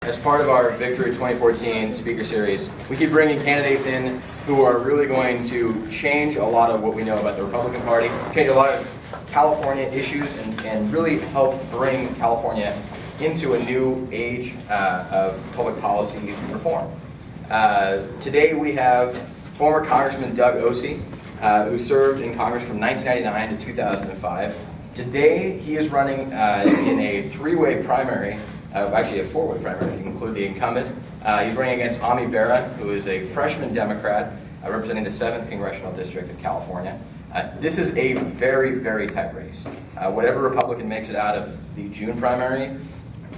as part of our Victory 2014 speaker series, we keep bringing candidates in who are really going to change a lot of what we know about the Republican Party, change a lot of California issues, and really help bring California into a new age of public policy reform. Today we have former Congressman Doug Osee, who served in Congress from 1999 to 2005. Today he is running in a three-way primary, actually a four-way primary if you include the incumbent. He's running against Ami Bera, who is a freshman Democrat representing the 7th Congressional District of California. This is a very, very tight race. Whatever Republican makes it out of the June primary,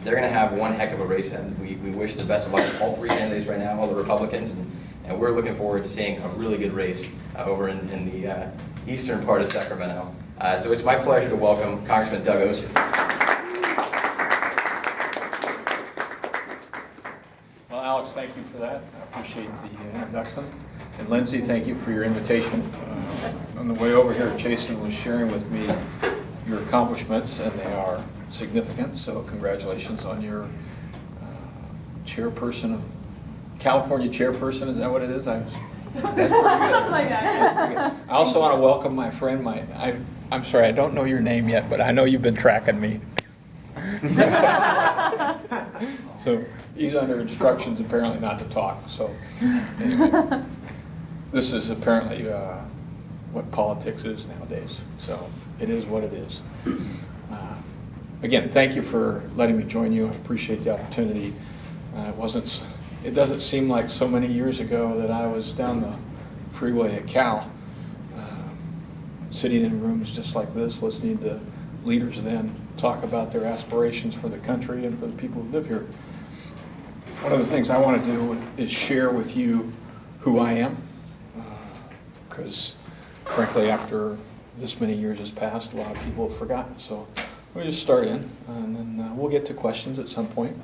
they're going to have one heck of a race ahead. We wish the best of luck to all three candidates right now, all the Republicans, and we're looking forward to seeing a really good race over in the eastern part of Sacramento. So it's my pleasure to welcome Congressman Doug Osee. Well, Alex, thank you for that. I appreciate the introduction. And Lindsay, thank you for your invitation. On the way over here, Jason was sharing with me your accomplishments, and they are significant, so congratulations on your chairperson, California chairperson, is that what it is? That's pretty good. Something like that. I also want to welcome my friend, I'm sorry, I don't know your name yet, but I know you've been tracking me. So he's under instructions apparently not to talk, so anyway, this is apparently what politics is nowadays, so it is what it is. Again, thank you for letting me join you. I appreciate the opportunity. It doesn't seem like so many years ago that I was down the freeway at Cal, sitting in rooms just like this, listening to leaders then talk about their aspirations for the country and for the people who live here. One of the things I want to do is share with you who I am, because frankly, after this many years has passed, a lot of people have forgotten. So we'll just start in, and then we'll get to questions at some point.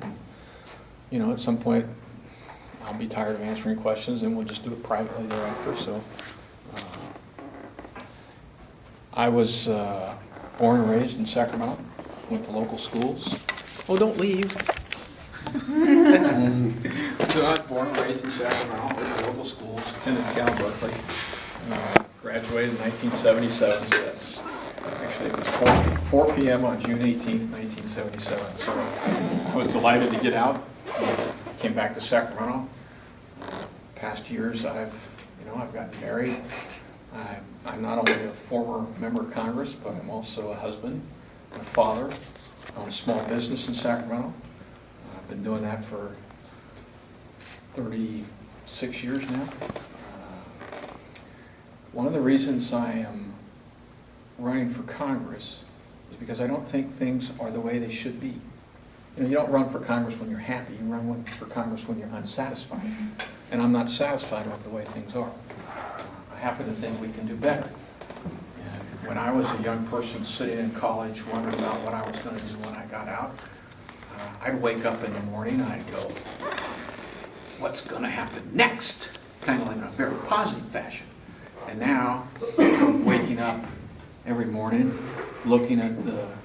You know, at some point, I'll be tired of answering questions, and we'll just do it privately thereafter. So, I was born and raised in Sacramento. Went to local schools. Oh, don't leave. So I was born and raised in Sacramento. Went to local schools. Attended Cal Berkeley. Graduated in 1977. So that's actually, it was 4 p.m. on June 18th, 1977. So I was delighted to get out. Came back to Sacramento. Past years, I've gotten married. I'm not only a former member of Congress, but I'm also a husband and a father. I own a small business in Sacramento. I've been doing that for 36 years now. One of the reasons I am running for Congress is because I don't think things are the way they should be. You know, you don't run for Congress when you're happy. You run for Congress when you're unsatisfied. And I'm not satisfied with the way things are. I happen to think we can do better. And when I was a young person sitting in college wondering about what I was going to do when I got out, I'd wake up in the morning and I'd go, what's going to happen next? Kind of in a very positive fashion. And now, I'm waking up every morning, looking at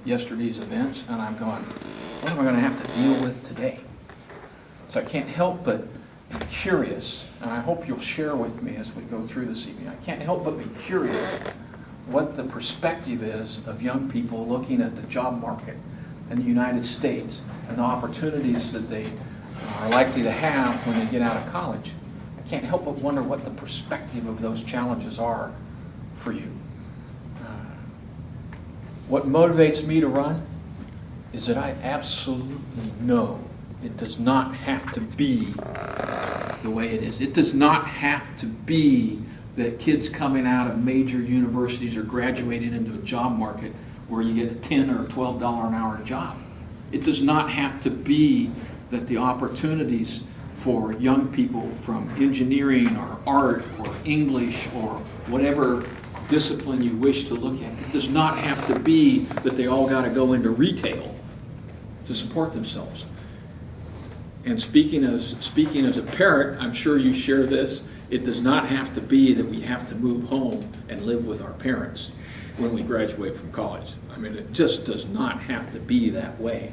yesterday's events, and I'm going, what am I going to have to deal with today? So I can't help but be curious, and I hope you'll share with me as we go through this evening. I can't help but be curious what the perspective is of young people looking at the job market in the United States and the opportunities that they are likely to have when they get out of college. I can't help but wonder what the perspective of those challenges are for you. What motivates me to run is that I absolutely know it does not have to be the way it is. It does not have to be that kids coming out of major universities are graduating into a job market where you get a $10 or $12 an hour job. It does not have to be that the opportunities for young people from engineering or art or English or whatever discipline you wish to look at, it does not have to be that they all got to go into retail to support themselves. And speaking as a parent, I'm sure you share this, it does not have to be that we have to move home and live with our parents when we graduate from college. I mean, it just does not have to be that way.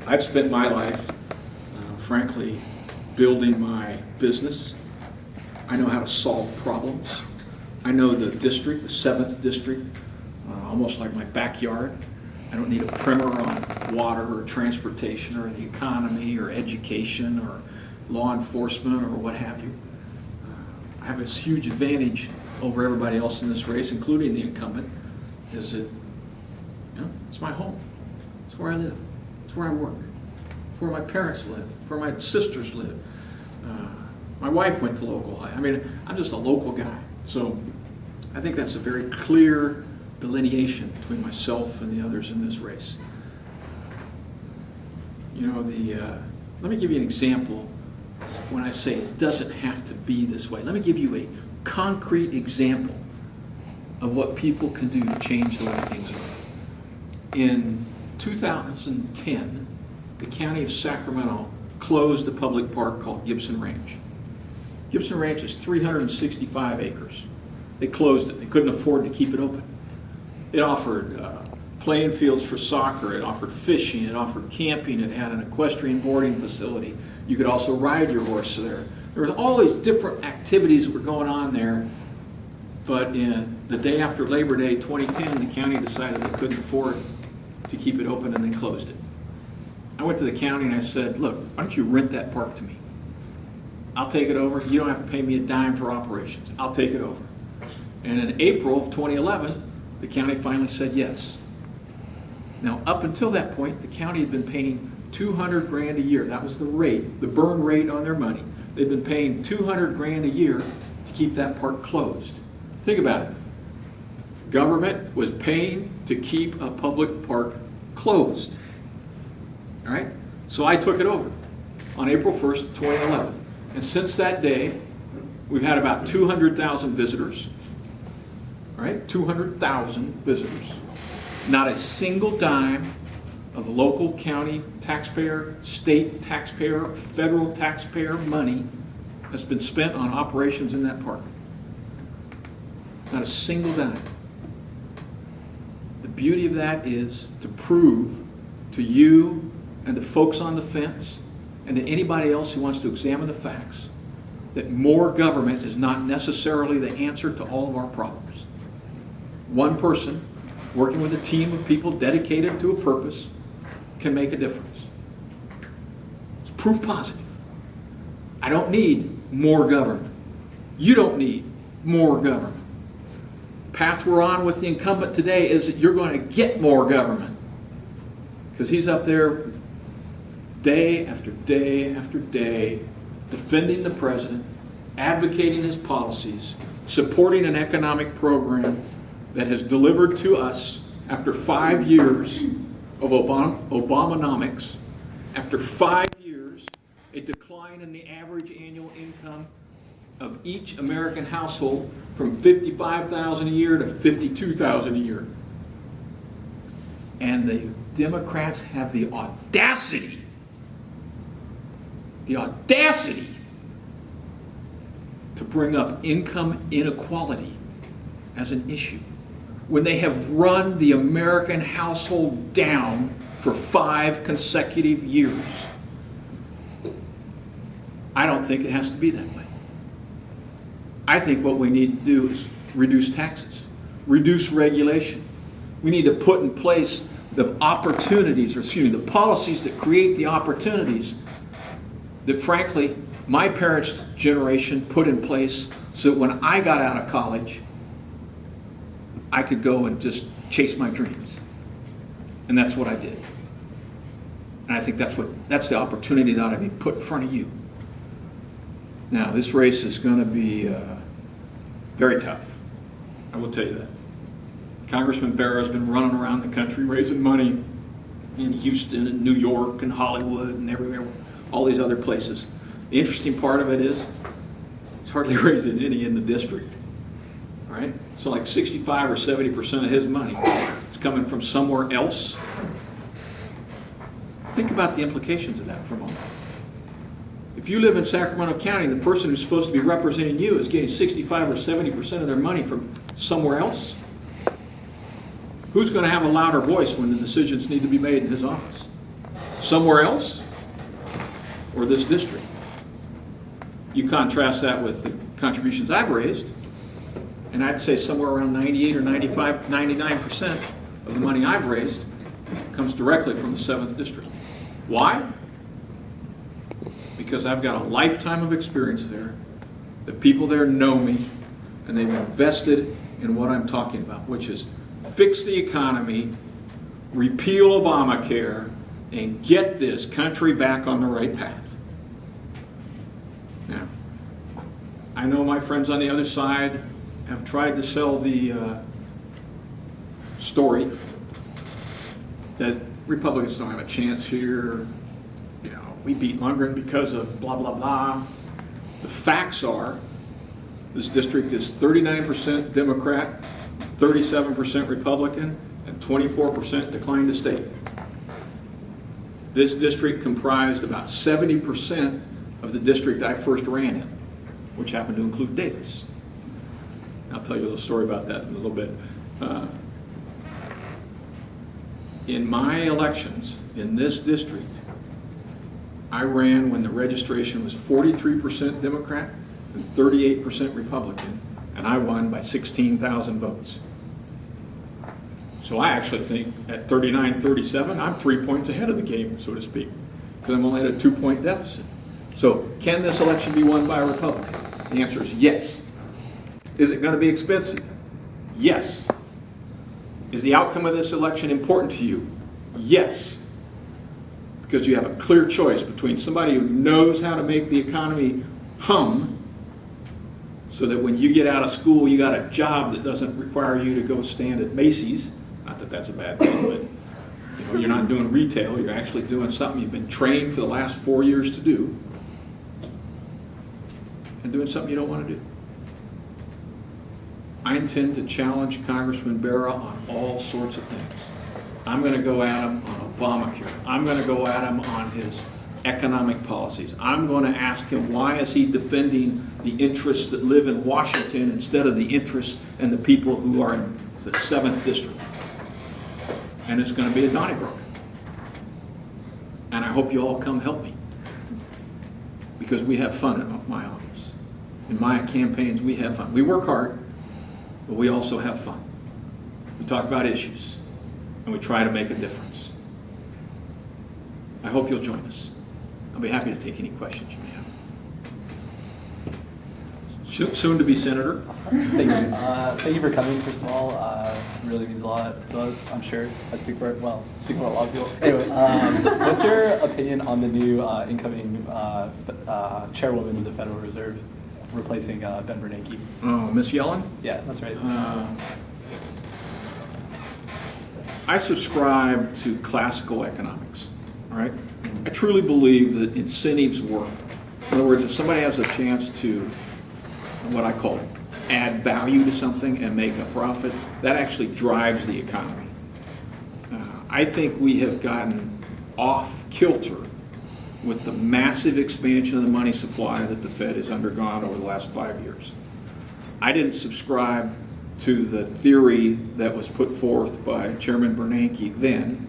I've spent my life, frankly, building my business. I know how to solve problems. I know the district, the 7th district, almost like my backyard. I don't need a primer on water or transportation or the economy or education or law enforcement or what have you. I have this huge advantage over everybody else in this race, including the incumbent, is that it's my home. It's where I live. It's where I work. It's where my parents live. It's where my sisters live. My wife went to local high. I mean, I'm just a local guy. So I think that's a very clear delineation between myself and the others in this race. Let me give you an example when I say it doesn't have to be this way. Let me give you a concrete example of what people can do to change the way things are. In 2010, the county of Sacramento closed a public park called Gibson Ranch. Gibson Ranch is 365 acres. They closed it. They couldn't afford to keep it open. It offered playing fields for soccer. It offered fishing. It offered camping. It had an equestrian boarding facility. You could also ride your horse there. There were all these different activities that were going on there. But in the day after Labor Day 2010, the county decided they couldn't afford to keep it open and they closed it. I went to the county and I said, look, why don't you rent that park to me? I'll take it over. You don't have to pay me a dime for operations. I'll take it over. And in April of 2011, the county finally said yes. Now, up until that point, the county had been paying $200 grand a year. That was the rate, the burn rate on their money. They'd been paying $200 grand a year to keep that park closed. Think about it. Government was paying to keep a public park closed. All right? So I took it over on April 1st, 2011. And since that day, we've had about 200,000 visitors. All right? 200,000 visitors. Not a single dime of local county taxpayer, state taxpayer, federal taxpayer money has been spent on operations in that park. Not a single dime. The beauty of that is to prove to you and to folks on the fence and to anybody else who wants to examine the facts that more government is not necessarily the answer to all of our problems. One person working with a team of people dedicated to a purpose can make a difference. It's proof positive. I don't need more government. You don't need more government. The path we're on with the incumbent today is that you're going to get more government because he's up there day after day after day defending the president, advocating his policies, supporting an economic program that has delivered to us after 5 years of Obamonomics, after 5 years, a decline in the average annual income of each American household from $55,000 a year to $52,000 a year. And the Democrats have the audacity to bring up income inequality as an issue when they have run the American household down for 5 consecutive years. I don't think it has to be that way. I think what we need to do is reduce taxes, reduce regulation. We need to put in place the opportunities, or excuse me, the policies that create the opportunities that, frankly, my parents' generation put in place so that when I got out of college, I could go and just chase my dreams. And that's what I did. And I think that's the opportunity that ought to be put in front of you. Now, this race is going to be very tough. I will tell you that. Congressman Barrow has been running around the country raising money in Houston and New York and Hollywood and everywhere, all these other places. The interesting part of it is he's hardly raising any in the district. All right? So like 65 or 70% of his money is coming from somewhere else. Think about the implications of that for a moment. If you live in Sacramento County and the person who's supposed to be representing you is getting 65 or 70% of their money from somewhere else, who's going to have a louder voice when the decisions need to be made in his office? somewhere else or this district. You contrast that with the contributions I've raised, and I'd say somewhere around 98 or 95, 99% of the money I've raised comes directly from the 7th district. Why? Because I've got a lifetime of experience there. The people there know me, and they've invested in what I'm talking about, which is fix the economy, repeal Obamacare, and get this country back on the right path. Now, I know my friends on the other side have tried to sell the story that Republicans don't have a chance here. You know, we beat Lundgren because of blah, blah, blah. The facts are this district is 39% Democrat, 37% Republican, and 24% decline to state. This district comprised about 70% of the district I first ran in, which happened to include Davis. I'll tell you a little story about that in a little bit. In my elections in this district, I ran when the registration was 43% Democrat and 38% Republican, and I won by 16,000 votes. So I actually think at 39-37, I'm 3 points ahead of the game, so to speak, because I'm only at a 2-point deficit. So can this election be won by a Republican? The answer is yes. Is it going to be expensive? Yes. Is the outcome of this election important to you? Yes. Because you have a clear choice between somebody who knows how to make the economy hum so that when you get out of school you got a job that doesn't require you to go stand at Macy's. Not that that's a bad thing, but you know, you're not doing retail, you're actually doing something you've been trained for the last 4 years to do, and doing something you don't want to do. I intend to challenge Congressman Barra on all sorts of things. I'm going to go at him on Obamacare. I'm going to go at him on his economic policies. I'm going to ask him why is he defending the interests that live in Washington instead of the interests and the people who are in the 7th district. And it's going to be a Donnybrook. And I hope you all come help me. Because we have fun at my office. In my campaigns, we have fun. We work hard, but we also have fun. We talk about issues, and we try to make a difference. I hope you'll join us. I'll be happy to take any questions you may have. Soon to be Senator. Thank you. Thank you for coming, first of all. It really means a lot to us, I'm sure. I speak for, well, speak for a lot of people. Anyway, what's your opinion on the new incoming chairwoman of the Federal Reserve replacing Ben Bernanke? Oh, Miss Yellen? Yeah, that's right. I subscribe to classical economics, all right? I truly believe that incentives work. In other words, if somebody has a chance to, what I call add value to something and make a profit, that actually drives the economy. I think we have gotten off kilter with the massive expansion of the money supply that the Fed has undergone over the last 5 years. I didn't subscribe to the theory that was put forth by Chairman Bernanke then,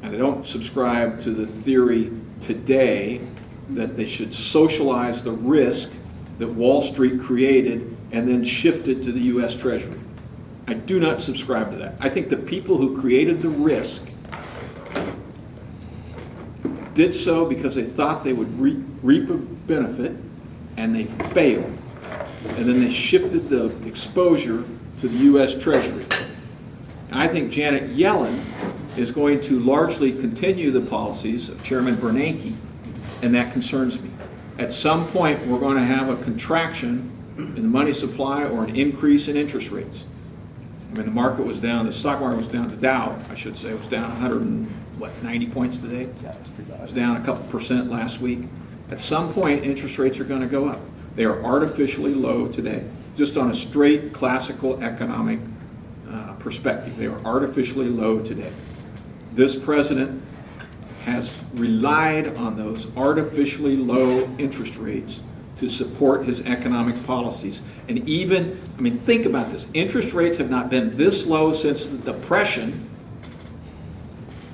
and I don't subscribe to the theory today that they should socialize the risk that Wall Street created and then shifted to the U.S. Treasury. I do not subscribe to that. I think the people who created the risk did so because they thought they would reap a benefit, and they failed. And then they shifted the exposure to the U.S. Treasury. And I think Janet Yellen is going to largely continue the policies of Chairman Bernanke, and that concerns me. At some point, we're going to have a contraction in the money supply or an increase in interest rates. I mean, the market was down, the stock market was down, the Dow, I should say, was down 90 points today? Yeah, that's pretty bad. It was down a couple percent last week. At some point, interest rates are going to go up. They are artificially low today, just on a straight classical economic perspective. They are artificially low today. This president has relied on those artificially low interest rates to support his economic policies. And even, I mean, think about this. Interest rates have not been this low since the Depression,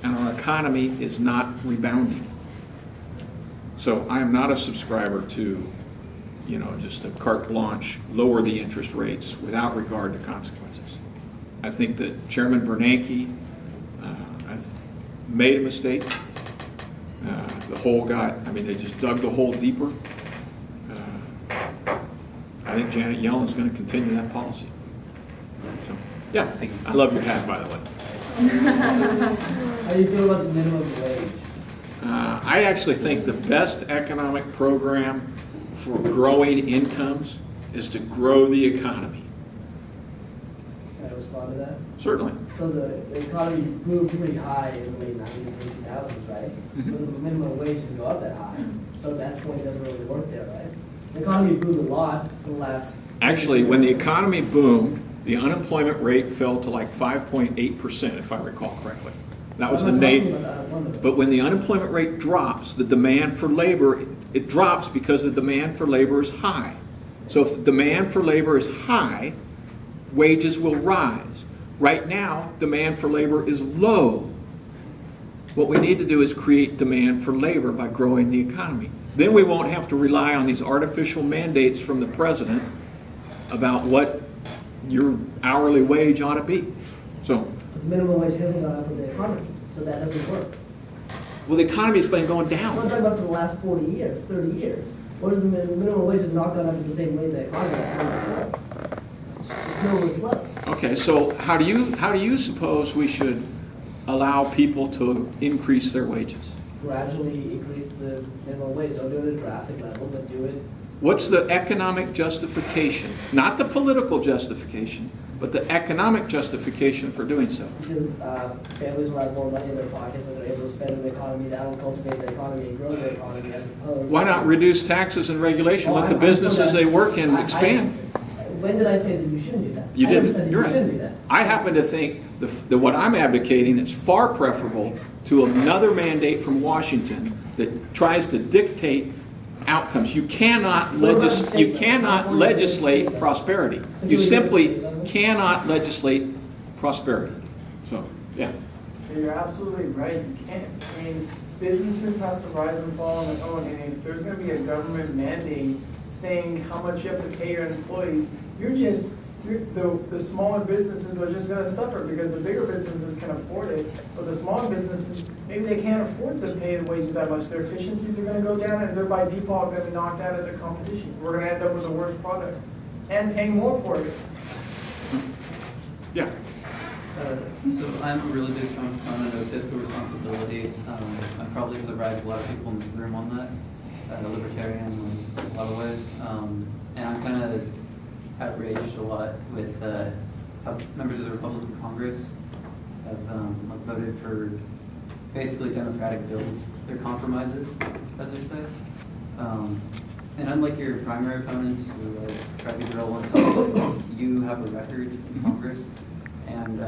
and our economy economy is not rebounding. So I am not a subscriber to, just a carte blanche, lower the interest rates without regard to consequences. I think that Chairman Bernanke made a mistake. The hole they just dug the hole deeper. I think Janet Yellen's going to continue that policy. So, yeah, Thank you. I love your hat, by the way. How do you feel about the minimum wage? I actually think the best economic program for growing incomes is to grow the economy. Can I respond to that? Certainly. So the economy grew pretty high in the late 90s and 2000s, right? Mhm. So the minimum wage didn't go up that high. So that point doesn't really work there, right? The economy grew a lot for the last... Actually, when the economy boomed, the unemployment rate fell to like 5.8%, if I recall correctly. That was the I'm not talking name. about the unemployment. But when the unemployment rate drops, the demand for labor, it drops because the demand for labor is high. So if the demand for labor is high, wages will rise. Right now, demand for labor is low. What we need to do is create demand for labor by growing the economy. Then we won't have to rely on these artificial mandates from the president about what your hourly wage ought to be. So, But the minimum wage hasn't gone up with the economy, so that doesn't work. well, the economy's been going I'm down. talking about for the last 40 years, 30 years. What is the minimum wage has not gone up at the same rate the economy has gone up. It's nowhere close. Okay, so how do you suppose we should allow people to increase their wages? Gradually increase the minimum wage. Don't do it at a drastic level, but do it. What's the economic justification? Not the political justification, but the economic justification for doing so. Because families will have more money in their pockets and they're able to spend in the economy. That will cultivate the economy and grow the economy as opposed. Why not reduce taxes and regulation? Let the businesses they work in expand. When did I say that you shouldn't do that? You I never didn't. said that You're you shouldn't do right. that. I happen to think that what I'm advocating is far preferable to another mandate from Washington that tries to dictate outcomes. You cannot legislate prosperity. You simply cannot legislate prosperity. So, yeah. You're absolutely right, you can't. I mean, businesses have to rise and fall on their own, and if there's gonna be a government mandate saying how much you have to pay your employees, the smaller businesses are just gonna suffer because the bigger businesses can afford it, but the smaller businesses, maybe they can't afford to pay the wages that much. Their efficiencies are gonna go down and they're by default gonna be knocked out of the competition. We're gonna end up with a worse product and paying more for it. Yeah. So I'm a really big strong proponent of fiscal responsibility. I'm probably to the right of a lot of people in this room on that, libertarian in a lot of ways. And I'm kind of outraged a lot with how members of the Republican Congress have voted for basically democratic bills. They're compromises, as they say. And unlike your primary opponents who try to drill on something, you have a record in Congress. And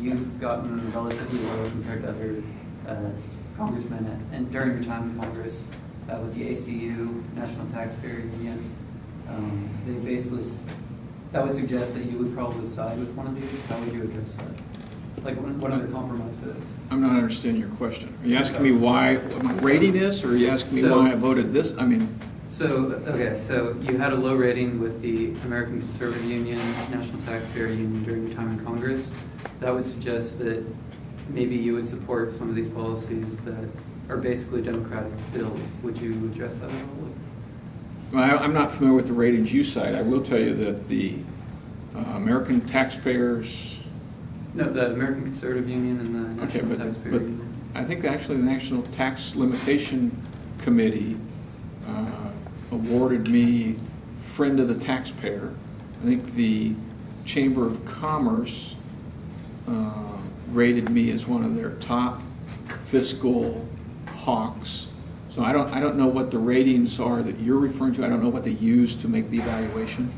you've gotten relatively low compared to other congressmen. And during your time in Congress, with the ACU, National Taxpayer Union, they basically, that would suggest that you would probably side with one of these. How would you address that? Like, what are the compromises? I'm not understanding your question. Are you asking me what my rating is, or are you asking me why I voted this? So you had a low rating with the American Conservative Union, National Taxpayer Union during your time in Congress. That would suggest that maybe you would support some of these policies that are basically democratic bills. Would you address that at all? I'm not familiar with the ratings you cite. I will tell you that the American taxpayers. No, the American Conservative Union and the National Taxpayer but Union. I think actually the National Tax Limitation Committee awarded me friend of the taxpayer. I think the Chamber of Commerce rated me as one of their top fiscal hawks. So I don't know what the ratings are that you're referring to. I don't know what they use to make the evaluation.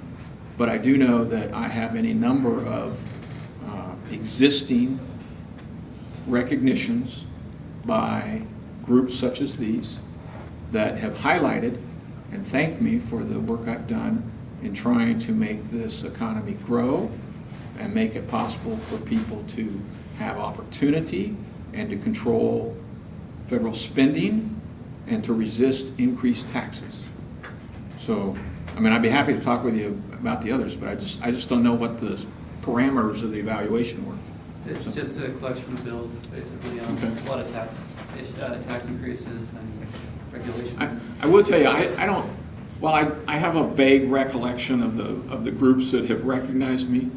But I do know that I have any number of existing recognitions by groups such as these that have highlighted and thanked me for the work I've done in trying to make this economy grow and make it possible for people to have opportunity and to control federal spending and to resist increased taxes. So, I mean, I'd be happy to talk with you about the others, but I just don't know what the parameters of the evaluation were. It's just a collection of bills, basically, on Okay. a lot of tax increases and regulations. I will tell you, I don't, well, I have a vague recollection of the groups that have recognized me.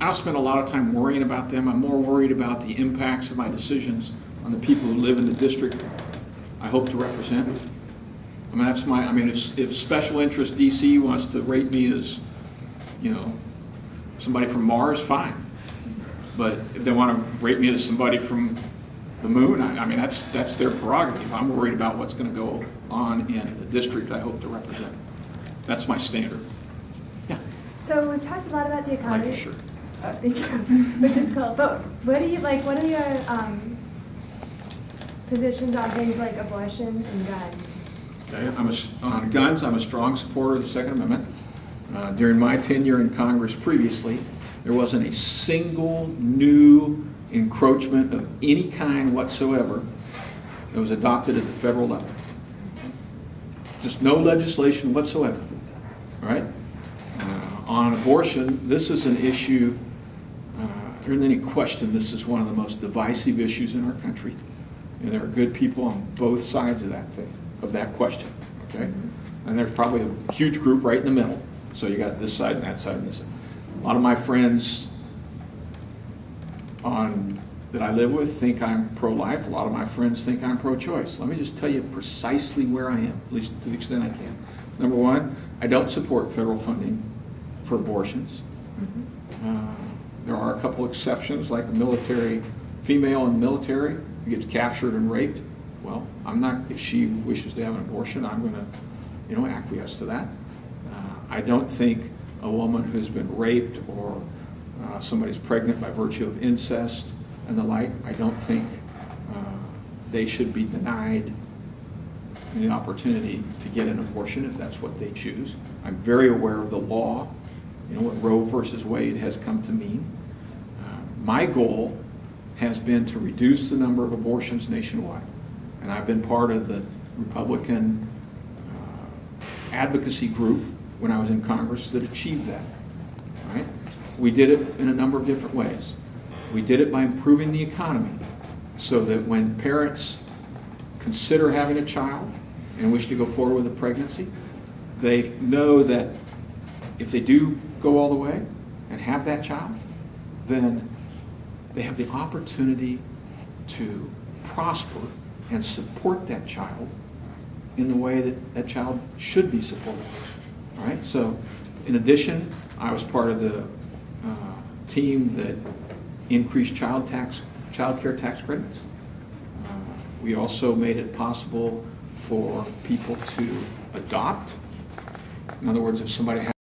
I don't spend a lot of time worrying about them. I'm more worried about the impacts of my decisions on the people who live in the district I hope to represent. I mean, that's my, I mean, if Special Interest DC wants to rate me as, you know, somebody from Mars, fine. But if they want to rate me as somebody from the moon, I mean, that's their prerogative. I'm worried about what's going to go on in the district I hope to represent. That's my standard. Yeah, So we've talked a lot about the like economy. your shirt. Thank you. Which is cool. But what do you like? What are your positions on things like abortion and guns? Okay, on guns, I'm a strong supporter of the Second Amendment. During my tenure in Congress previously, there wasn't a single new encroachment of any kind whatsoever that was adopted at the federal level. Just no legislation whatsoever. All right? On abortion, this is an issue, there isn't any question this is one of the most divisive issues in our country. And there are good people on both sides of that thing, of that question, okay? And there's probably a huge group right in the middle. So you got this side and that side and this side. A lot of my friends that I live with think I'm pro-life. A lot of my friends think I'm pro-choice. Let me just tell you precisely where I am, at least to the extent I can. Number one, I don't support federal funding for abortions. There are a couple exceptions, like a military, female in the military who gets captured and raped. Well, I'm not, if she wishes to have an abortion, I'm going to, acquiesce to that. I don't think a woman who's been raped or somebody's pregnant by virtue of incest and the like, I don't think they should be denied the opportunity to get an abortion if that's what they choose. I'm very aware of the law, what Roe versus Wade has come to mean. My goal has been to reduce the number of abortions nationwide. And I've been part of the Republican advocacy group when I was in Congress that achieved that. All right? We did it in a number of different ways. We did it by improving the economy so that when parents consider having a child and wish to go forward with a pregnancy, they know that if they do go all the way and have that child, then they have the opportunity to prosper and support that child in the way that that child should be supported. All right, so in addition, I was part of the team that increased child care tax credits. We also made it possible for people to adopt. In other words, if somebody